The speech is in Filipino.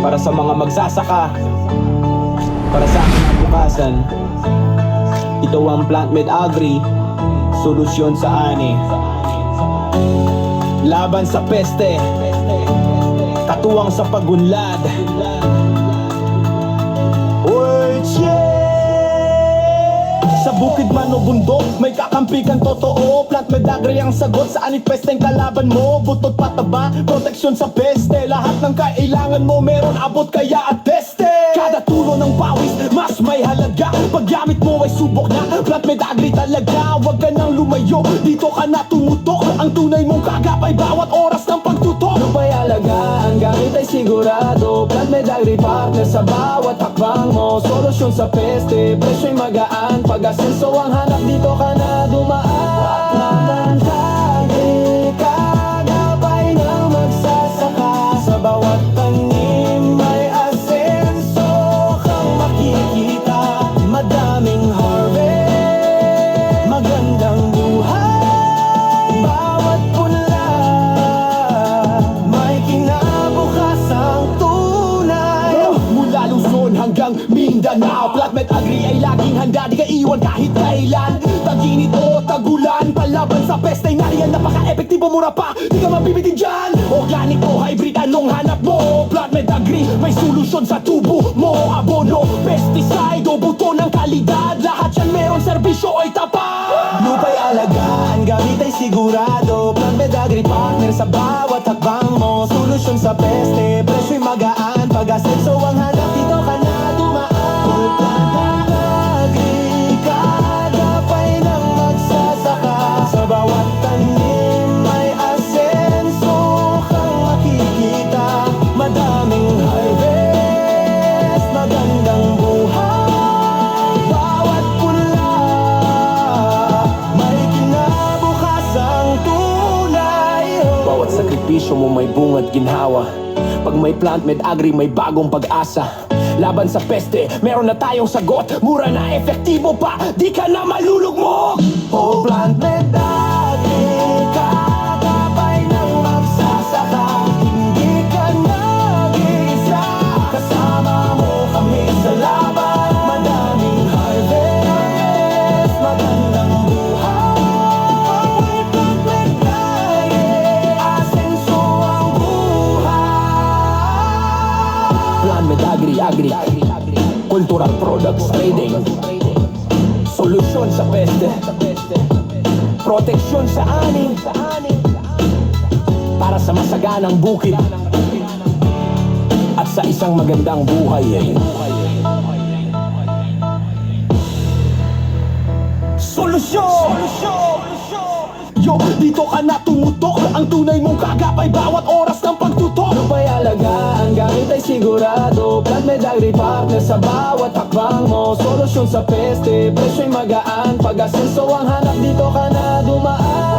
Para sa mga magsasaka, para sa aking kabukasan, ito ang Plant-Med Agri, solusyon sa ani. Laban sa peste, katuwang sa pagunlad. Sa bukid man o bundok, may kakampi kang totoo. Plant-Med Agri ang sagot sa anit pesteng kalaban mo. Butot pataba, proteksyon sa peste. Lahat ng kailangan mo meron, abot kaya at teste. Kada tulo ng pawis, mas may halaga. Paggamit mo ay subok na, Plant-Med Agri talaga. Huwag ka nang lumayo, dito ka na tumutok. Ang tunay mong kagapay bawat oras ng pagtutok. Lupay alaga, ang gamit ay sigurado. Plant-Med Agri partner sa bawat hakbang mo. Solusyon sa peste, presyo'y magaan. Pag-asenso ang hanap, dito ka na dumaan. Plant-Med Agri, kagapay ng magsasaka. Sa bawat tanim may asenso kang makikita. Madaming harvest, magandang buhay. Bawat punla may kinabukasang tunay. Mula Luzon hanggang Mindanao, Plant-Med Agri ay laging handa, di ka iwan kahit kailan. Tag-init o tagulan, palaban sa peste, nariyan napaka-epektibo, mura pa, di ka mabibitin dyan. Organic o hybrid, anong hanap mo? Plant-Med Agri, may solusyon sa tubo mo. Abono, pesticide o buto ng kalidad, lahat yan meron, serbisyo ay tapat. Lupay alagaan, gamit ay sigurado. Plant-Med Agri partner sa bawat hakbang mo. Solusyon sa peste, presyo'y magaan. Pag-asenso ang hanap, dito ka na dumaan. Plant-Med Agri, kagapay ng magsasaka. Sa bawat tanim may asenso kang makikita. Madaming harvest, magandang buhay. Bawat punla may kinabukasang tunay. Bawat sakripisyo mo may bunga't ginhawa. Pag may Plant-Med Agri, may bagong pag-asa. Laban sa peste, meron na tayong sagot. Mura na, efektibo pa, di ka na malulugmok. Oh, Plant-Med Agri, kagapay ng magsasaka. Hindi ka nag-iisa, kasama mo kami sa laban. Madaming harvest, magandang buhay. Pag may Plant-Med Agri, asenso ang buhay. Plant-Med Agri, Cultural Products Trading, solusyon sa peste, proteksyon sa ani, para sa masaganang bukid at sa isang magandang buhay. Solusyon! Yo, dito ka na tumutok. Ang tunay mong kagapay bawat oras ng pagtutok. Lupay alaga, ang gamit ay sigurado. Plant-Med Agri partner sa bawat hakbang mo. Solusyon sa peste, presyo'y magaan. Pag-asenso ang hanap, dito ka na dumaan.